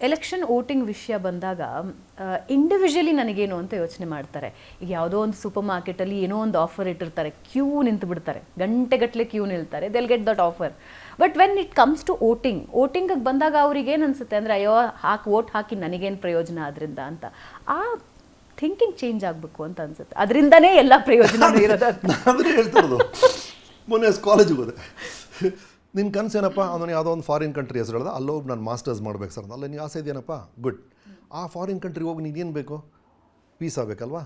Election voting ವಿಷಯ ಬಂದಾಗ individually ನನಗೇನು ಅಂತ ಯೋಚನೆ ಮಾಡ್ತಾರೆ. ಈಗ ಯಾವುದೋ ಒಂದು ಸೂಪರ್ ಮಾರ್ಕೆಟಲ್ಲಿ ಏನೋ ಒಂದು ಆಫರ್ ಇಟ್ಟಿರ್ತಾರೆ, ಕ್ಯೂ ನಿಂತು ಬಿಡ್ತಾರೆ, ಗಂಟೆಗಟ್ಟಲೆ ಕ್ಯೂ ನಿಲ್ತಾರೆ, they'll get that offer. But when it comes to ವೋಟಿಂಗಿಗೆ ಬಂದಾಗ ಅವ್ರಿಗೆ ಏನು ಅನಿಸುತ್ತೆ ಅಂದರೆ, ಅಯ್ಯೋ ವೋಟ್ ಹಾಕಿ ನನಗೇನು ಪ್ರಯೋಜನ ಅದರಿಂದ ಅಂತ. ಆ ಥಿಂಕಿಂಗ್ ಚೇಂಜ್ ಆಗಬೇಕು ಅಂತ ಅನ್ಸುತ್ತೆ. ಅದರಿಂದನೇ ಎಲ್ಲ ಪ್ರಯೋಜನ ಇರೋದು. ನಾನು ಹೇಳ್ತಿರೋದು, ಮೊನ್ನೆ ಕಾಲೇಜಿಗೆ ಹೋದೆ, ನಿನ್ನ ಕನಸೇನಪ್ಪ, ಅವನು ಯಾವುದೋ ಒಂದು ಫಾರಿನ್ ಕಂಟ್ರಿ ಹೆಸರು ಹೇಳ್ದೆ, ಅಲ್ಲೋಗಿ ನಾನು ಮಾಸ್ಟರ್ಸ್ ಮಾಡ್ಬೇಕು ಸರ್. ಅಲ್ಲ ನೀವು ಆಸೆ ಇದೆಯೇನಪ್ಪ, ಗುಡ್. ಆ ಫಾರಿನ್ ಕಂಟ್ರಿಗೆ ಹೋಗಿ ನೀನೇನು ಬೇಕು, ವೀಸಾ ಬೇಕಲ್ವಾ.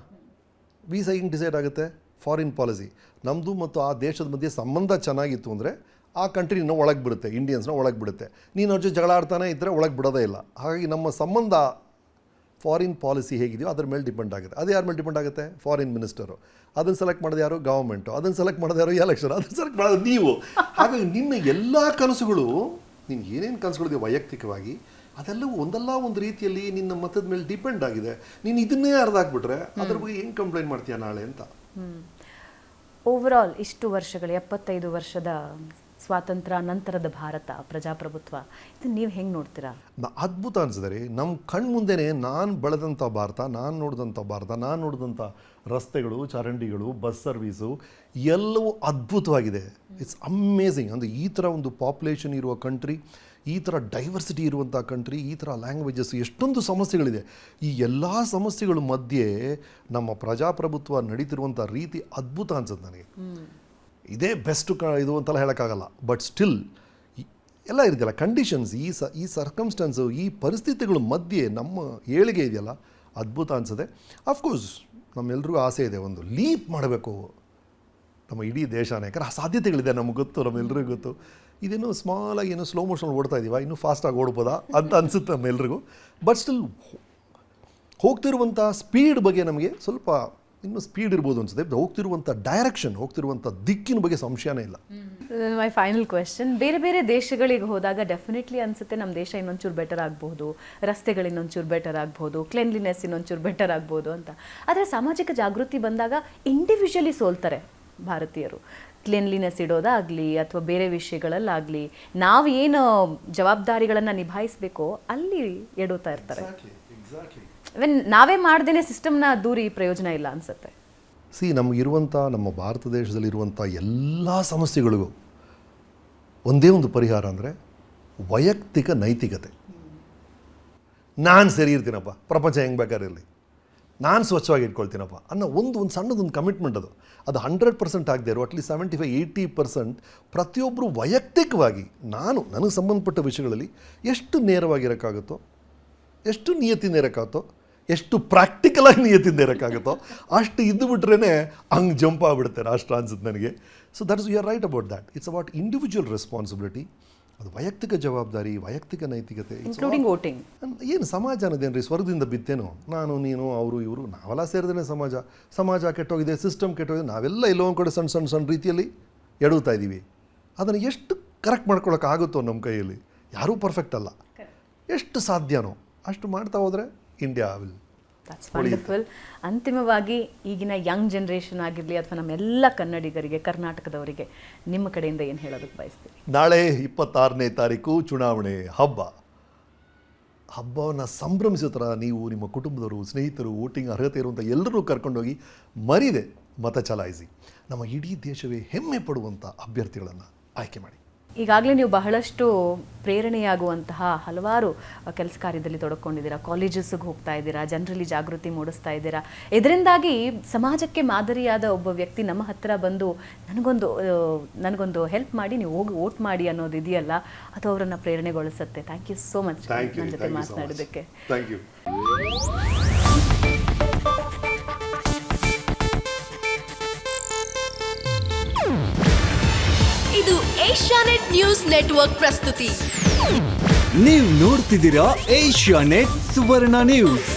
ವೀಸಾ ಹಿಂಗೆ ಡಿಸೈಡ್ ಆಗುತ್ತೆ, ಫಾರಿನ್ ಪಾಲಿಸಿ. ನಮ್ಮದು ಮತ್ತು ಆ ದೇಶದ ಮಧ್ಯೆ ಸಂಬಂಧ ಚೆನ್ನಾಗಿತ್ತು ಅಂದರೆ ಆ ಕಂಟ್ರಿನ ಒಳಗೆ ಬಿಡುತ್ತೆ, ಇಂಡಿಯನ್ಸ್ನ ಒಳಗೆ ಬಿಡುತ್ತೆ. ನೀನು ಅವ್ರ ಜೊತೆ ಜಗಳ ಆಡ್ತಾನೆ ಇದ್ದರೆ ಒಳಗೆ ಬಿಡೋದೇ ಇಲ್ಲ. ಹಾಗಾಗಿ ನಮ್ಮ ಸಂಬಂಧ ಫಾರಿನ್ ಪಾಲಿಸಿ ಹೇಗಿದೆಯೋ ಅದ್ರ ಮೇಲೆ ಡಿಪೆಂಡ್ ಆಗುತ್ತೆ. ಅದು ಯಾರ ಮೇಲೆ ಡಿಪೆಂಡ್ ಆಗುತ್ತೆ, ಫಾರಿನ್ ಮಿನಿಸ್ಟರು. ಅದನ್ನು ಸೆಲೆಕ್ಟ್ ಮಾಡೋದು ಯಾರು, ಗವರ್ಮೆಂಟು. ಅದನ್ನು ಸೆಲೆಕ್ಟ್ ಮಾಡೋದು ಯಾರು, ಎಲೆಕ್ಷನ್. ಅದನ್ನು ಸೆಲೆಕ್ಟ್ ಮಾಡೋದು ನೀವು. ಹಾಗಾಗಿ ನಿನ್ನ ಎಲ್ಲ ಕನಸುಗಳು, ನಿನ್ನ ಏನೇನು ಕನಸುಗಳಿದೆ ವೈಯಕ್ತಿಕವಾಗಿ, ಅದೆಲ್ಲವೂ ಒಂದಲ್ಲ ಒಂದು ರೀತಿಯಲ್ಲಿ ನಿನ್ನ ಮತದ ಮೇಲೆ ಡಿಪೆಂಡ್ ಆಗಿದೆ. ನೀನು ಇದನ್ನೇ ಅರ್ಧ ಹಾಕ್ಬಿಟ್ರೆ ಅದ್ರ ಬಗ್ಗೆ ಹೆಂಗೆ ಕಂಪ್ಲೇಂಟ್ ಮಾಡ್ತೀಯ ನಾಳೆ ಅಂತ. ಓವರಾಲ್ ಇಷ್ಟು ವರ್ಷಗಳು, 75 ವರ್ಷದ ಸ್ವಾತಂತ್ರ್ಯ ನಂತರದ ಭಾರತ, ಪ್ರಜಾಪ್ರಭುತ್ವ, ಇದನ್ನು ನೀವು ಹೆಂಗೆ ನೋಡ್ತೀರಾ? ಅದ್ಭುತ ಅನಿಸಿದೆ ರೀ. ನಮ್ಮ ಕಣ್ಣು ಮುಂದೆನೇ ನಾನು ಬೆಳೆದಂಥ ಭಾರತ, ನಾನು ನೋಡಿದಂಥ ಭಾರತ, ನಾನು ನೋಡಿದಂಥ ರಸ್ತೆಗಳು, ಚರಂಡಿಗಳು, ಬಸ್ ಸರ್ವೀಸು ಎಲ್ಲವೂ ಅದ್ಭುತವಾಗಿದೆ. It's amazing. ಅಂದರೆ ಈ ಥರ ಒಂದು ಪಾಪ್ಯುಲೇಷನ್ ಇರುವ ಕಂಟ್ರಿ, ಈ ಥರ ಡೈವರ್ಸಿಟಿ ಇರುವಂಥ ಕಂಟ್ರಿ, ಈ ಥರ ಲ್ಯಾಂಗ್ವೇಜಸ್, ಎಷ್ಟೊಂದು ಸಮಸ್ಯೆಗಳಿದೆ. ಈ ಎಲ್ಲ ಸಮಸ್ಯೆಗಳ ಮಧ್ಯೆ ನಮ್ಮ ಪ್ರಜಾಪ್ರಭುತ್ವ ನಡೀತಿರುವಂಥ ರೀತಿ ಅದ್ಭುತ ಅನ್ಸುತ್ತೆ ನನಗೆ. ಇದೇ ಬೆಸ್ಟು ಇದು ಅಂತೆಲ್ಲ ಹೇಳೋಕ್ಕಾಗಲ್ಲ. ಬಟ್ ಸ್ಟಿಲ್ ಎಲ್ಲ ಇದೆಯಲ್ಲ ಕಂಡೀಷನ್ಸ್, ಈ ಸರ್ಕಮ್ಸ್ಟೆನ್ಸು, ಈ ಪರಿಸ್ಥಿತಿಗಳ ಮಧ್ಯೆ ನಮ್ಮ ಏಳಿಗೆ ಇದೆಯಲ್ಲ, ಅದ್ಭುತ ಅನಿಸುತ್ತೆ. ಅಫ್ಕೋರ್ಸ್ ನಮ್ಮೆಲ್ರಿಗೂ ಆಸೆ ಇದೆ, ಒಂದು ಲೀಪ್ ಮಾಡಬೇಕು ನಮ್ಮ ಇಡೀ ದೇಶನೇ. ಯಾಕಂದ್ರೆ ಆ ಸಾಧ್ಯತೆಗಳಿದೆ, ನಮಗೆ ಗೊತ್ತು, ನಮ್ಮೆಲ್ರಿಗೂ ಗೊತ್ತು. ಇದೇನು ಸ್ಮಾಲಾಗಿ ಏನೋ ಸ್ಲೋ ಮೋಷನ್ ಓಡ್ತಾ ಇದ್ದೀವ, ಇನ್ನೂ ಫಾಸ್ಟಾಗಿ ಓಡ್ಬೋದಾ ಅಂತ ಅನಿಸುತ್ತೆ ನಮ್ಮೆಲ್ರಿಗೂ. ಬಟ್ ಸ್ಟಿಲ್ ಹೋಗ್ತಿರುವಂಥ ಸ್ಪೀಡ್ ಬಗ್ಗೆ ನಮಗೆ ಸ್ವಲ್ಪ ಇನ್ನೂ ಸ್ಪೀಡ್ ಇರ್ಬೋದು ಅನ್ಸುತ್ತೆ. ಹೋಗ್ತಿರುವಂಥ ಡೈರೆಕ್ಷನ್, ಹೋಗ್ತಿರುವಂಥ ದಿಕ್ಕಿನ ಬಗ್ಗೆ ಸಂಶಯನೇ ಇಲ್ಲ. ಮೈ ಫೈನಲ್ ಕ್ವೆಶ್ಚನ್, ಬೇರೆ ಬೇರೆ ದೇಶಗಳಿಗೆ ಹೋದಾಗ ಡೆಫಿನೆಟ್ಲಿ ಅನಿಸುತ್ತೆ ನಮ್ಮ ದೇಶ ಇನ್ನೊಂಚೂರು ಬೆಟರ್ ಆಗ್ಬೋದು, ರಸ್ತೆಗಳು ಇನ್ನೊಂಚೂರು ಬೆಟರ್ ಆಗ್ಬೋದು, ಕ್ಲೆನ್ಲಿನೆಸ್ ಇನ್ನೊಂಚೂರು ಬೆಟರ್ ಆಗ್ಬೋದು ಅಂತ. ಆದರೆ ಸಾಮಾಜಿಕ ಜಾಗೃತಿ ಬಂದಾಗ ಇಂಡಿವಿಜುವಲಿ ಸೋಲ್ತಾರೆ ಭಾರತೀಯರು. ಕ್ಲೀನ್ಲಿನೆಸ್ ಇಡೋದಾಗಲಿ ಅಥವಾ ಬೇರೆ ವಿಷಯಗಳಲ್ಲಾಗಲಿ, ನಾವು ಏನು ಜವಾಬ್ದಾರಿಗಳನ್ನು ನಿಭಾಯಿಸಬೇಕೋ ಅಲ್ಲಿ ಎಡುತ್ತಾ ಇರ್ತಾರೆ. ನಾವೇ ಮಾಡ್ದೇನೆ ಸಿಸ್ಟಮ್ನ ದೂರಿ ಪ್ರಯೋಜನ ಇಲ್ಲ ಅನ್ಸುತ್ತೆ. ನಮಗಿರುವಂಥ, ನಮ್ಮ ಭಾರತ ದೇಶದಲ್ಲಿರುವಂಥ ಎಲ್ಲ ಸಮಸ್ಯೆಗಳಿಗೂ ಒಂದೇ ಒಂದು ಪರಿಹಾರ ಅಂದರೆ ವೈಯಕ್ತಿಕ ನೈತಿಕತೆ. ನಾನು ಸರಿ ಇರ್ತೀನಪ್ಪ, ಪ್ರಪಂಚ ಹೆಂಗೆ ಬೇಕಾದ್ರೆ ಇರಲಿ, ನಾನು ಸ್ವಚ್ಛವಾಗಿ ಇಟ್ಕೊಳ್ತೀನಪ್ಪ ಅನ್ನೋ ಒಂದು ಸಣ್ಣದೊಂದು ಕಮಿಟ್ಮೆಂಟ್. ಅದು 100% ಆಗದೆ ಇರೋ ಅಟ್ಲೀಸ್ಟ್ 75-80% ಪ್ರತಿಯೊಬ್ಬರು ವೈಯಕ್ತಿಕವಾಗಿ ನನಗೆ ಸಂಬಂಧಪಟ್ಟ ವಿಷಯಗಳಲ್ಲಿ ಎಷ್ಟು ನೇರವಾಗಿರೋಕ್ಕಾಗುತ್ತೋ, ಎಷ್ಟು ನಿಯತ್ತಿಂದ ಇರೋಕ್ಕಾಗುತ್ತೋ, ಎಷ್ಟು ಪ್ರಾಕ್ಟಿಕಲಾಗಿ ನಿಯತ್ತಿಂದ ಇರೋಕ್ಕಾಗುತ್ತೋ ಅಷ್ಟು ಇದ್ದು ಬಿಟ್ರೇ ಹಂಗೆ ಜಂಪ್ ಆಗಿಬಿಡುತ್ತೆ ರಾಷ್ಟ್ರ ಅನ್ಸುತ್ತೆ ನನಗೆ. So that is you are right about that. It's about individual responsibility. ಅದು ವೈಯಕ್ತಿಕ ಜವಾಬ್ದಾರಿ, ವೈಯಕ್ತಿಕ ನೈತಿಕತೆ. Including voting. ಏನು ಸಮಾಜ ಅನ್ನೋದೇನು ರೀ ಸ್ವರ್ಗದಿಂದ ಬಿತ್ತೇನೋ, ನಾನು ನೀನು ಅವರು ಇವರು ನಾವೆಲ್ಲ ಸೇರಿದ್ರೆ ಸಮಾಜ ಕೆಟ್ಟೋಗಿದೆ, ಸಿಸ್ಟಮ್ ಕೆಟ್ಟೋಗಿದೆ. ನಾವೆಲ್ಲ ಎಲ್ಲೋ ಒಂದು ಕಡೆ ಸಣ್ಣ ರೀತಿಯಲ್ಲಿ ಎಡುತ್ತಾ ಇದ್ದೀವಿ. ಅದನ್ನು ಎಷ್ಟು ಕರೆಕ್ಟ್ ಮಾಡ್ಕೊಳ್ಳೋಕ್ಕಾಗುತ್ತೋ ನಮ್ಮ ಕೈಯಲ್ಲಿ, ಯಾರೂ ಪರ್ಫೆಕ್ಟ್ ಅಲ್ಲ. ಎಷ್ಟು ಸಾಧ್ಯನೋ ಅಷ್ಟು ಮಾಡ್ತಾ ಹೋದರೆ ಇಂಡಿಯಾ ವಿಲ್. That's wonderful. ಅಂತಿಮವಾಗಿ ಈಗಿನ ಯಂಗ್ ಜನ್ರೇಷನ್ ಆಗಿರಲಿ ಅಥವಾ ನಮ್ಮೆಲ್ಲ ಕನ್ನಡಿಗರಿಗೆ, ಕರ್ನಾಟಕದವರಿಗೆ ನಿಮ್ಮ ಕಡೆಯಿಂದ ಏನು ಹೇಳೋದಕ್ಕೆ ಬಯಸ್ತೀವಿ? ನಾಳೆ 26ನೇ ತಾರೀಕು ಚುನಾವಣೆ ಹಬ್ಬವನ್ನು ಸಂಭ್ರಮಿಸೋ ಥರ ನೀವು ನಿಮ್ಮ ಕುಟುಂಬದವರು, ಸ್ನೇಹಿತರು, ವೋಟಿಂಗ್ ಅರ್ಹತೆ ಇರುವಂಥ ಎಲ್ಲರೂ ಕರ್ಕೊಂಡೋಗಿ ಮರೀದೆ ಮತ ಚಲಾಯಿಸಿ. ನಮ್ಮ ಇಡೀ ದೇಶವೇ ಹೆಮ್ಮೆ ಪಡುವಂಥ ಅಭ್ಯರ್ಥಿಗಳನ್ನು ಆಯ್ಕೆ ಮಾಡಿ. ಈಗಾಗಲೇ ನೀವು ಬಹಳಷ್ಟು ಪ್ರೇರಣೆಯಾಗುವಂತಹ ಹಲವಾರು ಕೆಲಸ ಕಾರ್ಯದಲ್ಲಿ ತೊಡಕೊಂಡಿದ್ದೀರಾ, ಕಾಲೇಜಸ್ಗೆ ಹೋಗ್ತಾ ಇದ್ದೀರಾ, ಜನರಲ್ಲಿ ಜಾಗೃತಿ ಮೂಡಿಸ್ತಾ ಇದ್ದೀರಾ. ಇದರಿಂದಾಗಿ ಸಮಾಜಕ್ಕೆ ಮಾದರಿಯಾದ ಒಬ್ಬ ವ್ಯಕ್ತಿ ನಮ್ಮ ಹತ್ತಿರ ಬಂದು ನನಗೊಂದು ಹೆಲ್ಪ್ ಮಾಡಿ, ನೀವು ಹೋಗಿ ವೋಟ್ ಮಾಡಿ ಅನ್ನೋದು ಇದೆಯಲ್ಲ, ಅದು ಅವರನ್ನು ಪ್ರೇರಣೆಗೊಳಿಸುತ್ತೆ. ಥ್ಯಾಂಕ್ ಯು ಸೋ ಮಚ್ ನನ್ನ ಜೊತೆ ಮಾತನಾಡೋದಕ್ಕೆ. Thank you. ಇದು ಏಷ್ಯಾನೆಟ್ ನ್ಯೂಸ್ ನೆಟ್ವರ್ಕ್ ಪ್ರಸ್ತುತಿ. ನೀವು ನೋಡ್ತಿದ್ದೀರಾ ಏಷ್ಯಾನೆಟ್ ಸುವರ್ಣ ನ್ಯೂಸ್.